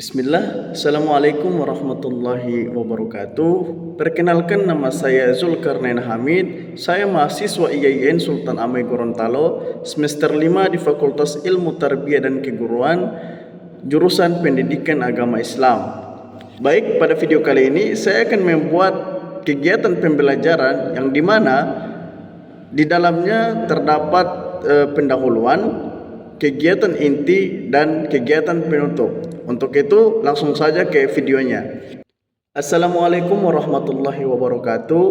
Bismillah, Assalamualaikum warahmatullahi wabarakatuh. Perkenalkan, nama saya Zulkarnain Hamid. Saya mahasiswa IAIN Sultan Amai Gorontalo, semester 5 di Fakultas Ilmu Tarbiyah dan Keguruan, jurusan Pendidikan Agama Islam. Baik, pada video kali ini saya akan membuat kegiatan pembelajaran yang dimana di dalamnya terdapat pendahuluan, kegiatan inti, dan kegiatan penutup. Untuk itu langsung saja ke videonya. Assalamualaikum warahmatullahi wabarakatuh.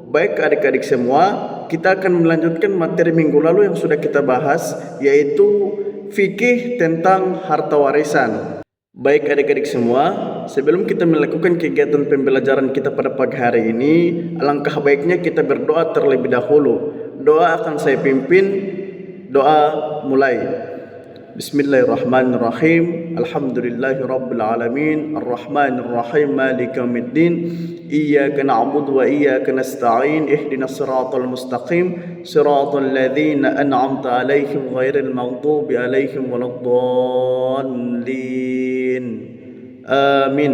Baik adik-adik semua, kita akan melanjutkan materi minggu lalu yang sudah kita bahas, yaitu fikih tentang harta warisan. Baik adik-adik semua, sebelum kita melakukan kegiatan pembelajaran kita pada pagi hari ini, alangkah baiknya kita berdoa terlebih dahulu. Doa akan saya pimpin. Doa mulai. Bismillahirrahmanirrahim. Alhamdulillahirabbil alamin, arrahmanirrahim, maliki yaumiddin. Iyyaka na'budu wa iyyaka nasta'in. Ihdinas siratal mustaqim, siratal ladzina an'amta 'alaihim ghairil maghdubi 'alaihim waladdallin. Amin.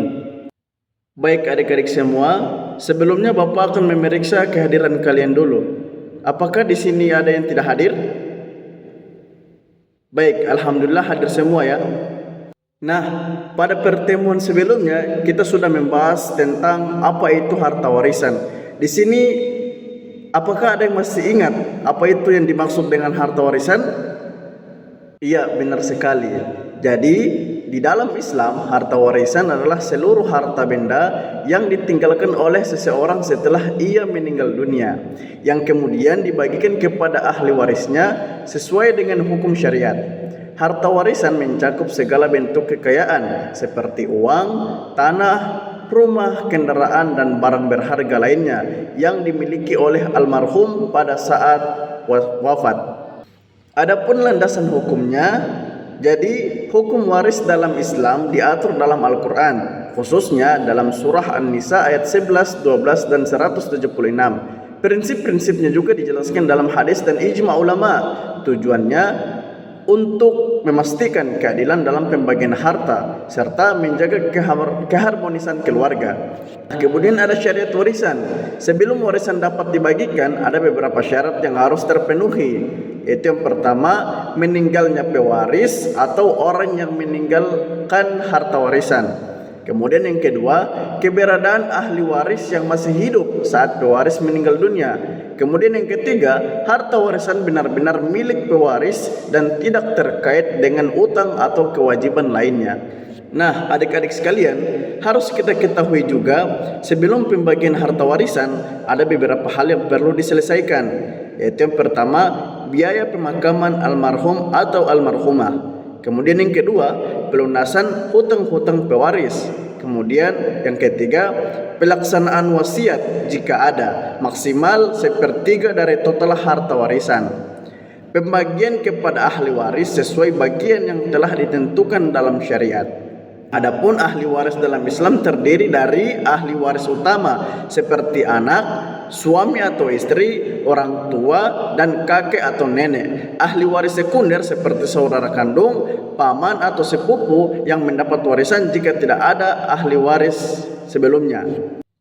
Baik adik-adik semua, sebelumnya Bapak akan memeriksa kehadiran kalian dulu. Apakah di sini ada yang tidak hadir? Baik, alhamdulillah hadir semua ya. Nah, pada pertemuan sebelumnya kita sudah membahas tentang apa itu harta warisan. Di sini apakah ada yang masih ingat apa itu yang dimaksud dengan harta warisan? Iya, benar sekali. Jadi, di dalam Islam, harta warisan adalah seluruh harta benda yang ditinggalkan oleh seseorang setelah ia meninggal dunia, yang kemudian dibagikan kepada ahli warisnya sesuai dengan hukum syariat. Harta warisan mencakup segala bentuk kekayaan seperti uang, tanah, rumah, kendaraan, dan barang berharga lainnya yang dimiliki oleh almarhum pada saat wafat. Adapun landasan hukumnya, jadi hukum waris dalam Islam diatur dalam Al-Quran, khususnya dalam surah An-Nisa ayat 11, 12, dan 176. Prinsip-prinsipnya juga dijelaskan dalam hadis dan ijma ulama. Tujuannya untuk memastikan keadilan dalam pembagian harta serta menjaga keharmonisan keluarga. Kemudian ada syariat warisan. Sebelum warisan dapat dibagikan, ada beberapa syarat yang harus terpenuhi. Itu yang pertama, meninggalnya pewaris atau orang yang meninggalkan harta warisan. Kemudian yang kedua, keberadaan ahli waris yang masih hidup saat pewaris meninggal dunia. Kemudian yang ketiga, harta warisan benar-benar milik pewaris dan tidak terkait dengan utang atau kewajiban lainnya. Nah, adik-adik sekalian, harus kita ketahui juga sebelum pembagian harta warisan ada beberapa hal yang perlu diselesaikan. Yaitu yang pertama, biaya pemakaman almarhum atau almarhumah. Kemudian yang kedua, pelunasan hutang-hutang pewaris. Kemudian yang ketiga, pelaksanaan wasiat jika ada, maksimal 1/3 dari total harta warisan. Pembagian kepada ahli waris sesuai bagian yang telah ditentukan dalam syariat. Adapun ahli waris dalam Islam terdiri dari ahli waris utama seperti anak, suami atau istri, orang tua, dan kakek atau nenek. Ahli waris sekunder seperti saudara kandung, paman atau sepupu yang mendapat warisan jika tidak ada ahli waris sebelumnya.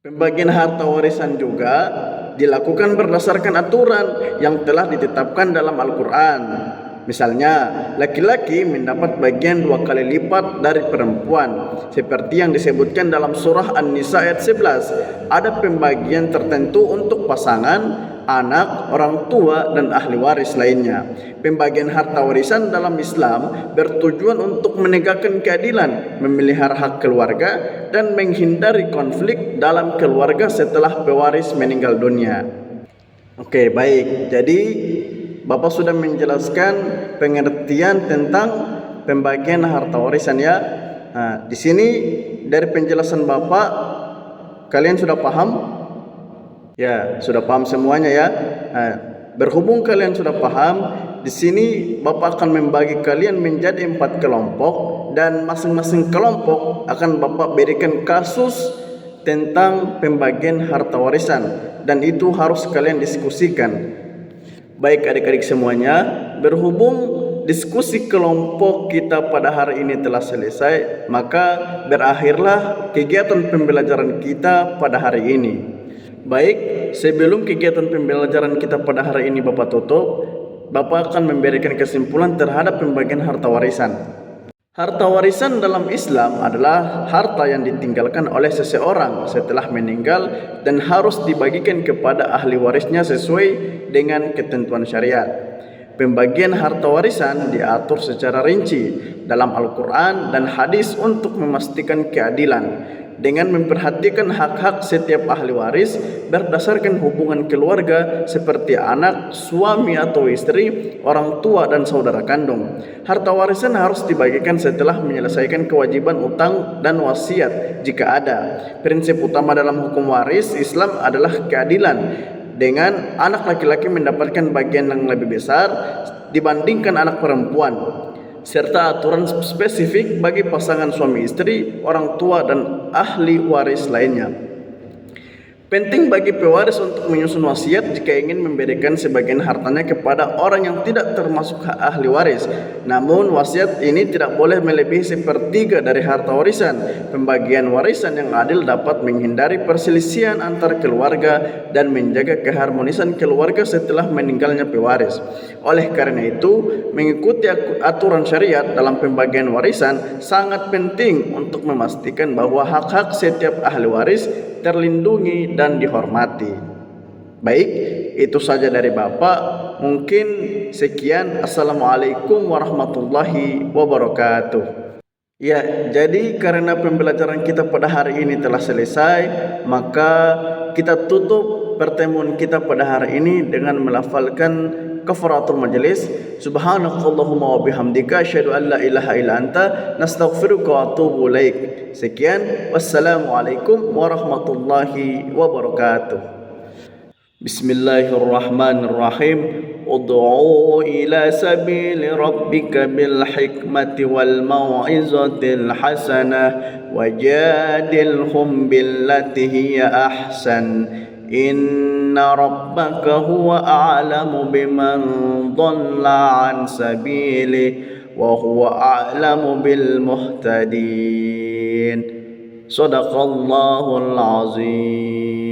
Pembagian harta warisan juga dilakukan berdasarkan aturan yang telah ditetapkan dalam Al-Quran. Misalnya, laki-laki mendapat bagian 2 kali lipat dari perempuan, seperti yang disebutkan dalam surah An-Nisa ayat 11. Ada pembagian tertentu untuk pasangan, anak, orang tua, dan ahli waris lainnya. Pembagian harta warisan dalam Islam bertujuan untuk menegakkan keadilan, memelihara hak keluarga, dan menghindari konflik dalam keluarga setelah pewaris meninggal dunia. Oke, baik. Jadi Bapak sudah menjelaskan pengertian tentang pembagian harta warisan ya. Nah, di sini dari penjelasan Bapak, kalian sudah paham? Ya, sudah paham semuanya ya. Nah, berhubung kalian sudah paham, di sini Bapak akan membagi kalian menjadi 4 kelompok dan masing-masing kelompok akan Bapak berikan kasus tentang pembagian harta warisan dan itu harus kalian diskusikan. Baik adik-adik semuanya, berhubung diskusi kelompok kita pada hari ini telah selesai, maka berakhirlah kegiatan pembelajaran kita pada hari ini. Baik, sebelum kegiatan pembelajaran kita pada hari ini Bapak tutup, Bapak akan memberikan kesimpulan terhadap pembagian harta warisan. Harta warisan dalam Islam adalah harta yang ditinggalkan oleh seseorang setelah meninggal dan harus dibagikan kepada ahli warisnya sesuai dengan ketentuan syariat. Pembagian harta warisan diatur secara rinci dalam Al-Quran dan hadis untuk memastikan keadilan dengan memperhatikan hak-hak setiap ahli waris berdasarkan hubungan keluarga seperti anak, suami atau istri, orang tua dan saudara kandung. Harta warisan harus dibagikan setelah menyelesaikan kewajiban utang dan wasiat jika ada. Prinsip utama dalam hukum waris Islam adalah keadilan, dengan anak laki-laki mendapatkan bagian yang lebih besar dibandingkan anak perempuan, serta aturan spesifik bagi pasangan suami istri, orang tua dan ahli waris lainnya. Penting bagi pewaris untuk menyusun wasiat jika ingin memberikan sebagian hartanya kepada orang yang tidak termasuk ahli waris. Namun wasiat ini tidak boleh melebihi sepertiga dari harta warisan. Pembagian warisan yang adil dapat menghindari perselisihan antar keluarga dan menjaga keharmonisan keluarga setelah meninggalnya pewaris. Oleh karena itu, mengikuti aturan syariat dalam pembagian warisan sangat penting untuk memastikan bahwa hak-hak setiap ahli waris terlindungi dan dihormati. Baik, itu saja dari Bapak. Mungkin sekian. Assalamualaikum warahmatullahi wabarakatuh. Ya, jadi karena pembelajaran kita pada hari ini telah selesai, maka kita tutup pertemuan kita pada hari ini dengan melafalkan kafaratul majelis. Subhanakallahumma wa bihamdika asyhadu an la ilaha illa anta nastaghfiruka wa atubu ilaik. Sekian, wassalamualaikum warahmatullahi wabarakatuh. Bismillahirrahmanirrahim. Ud'u ila sabili rabbika bil hikmati wal mau'izatil hasanah wajadilhum billati hiya ahsan. Inna rabbaka huwa a'lamu biman dhalla an sabilihi wa huwa a'lamu bil muhtadin. Sadaqallahul azim.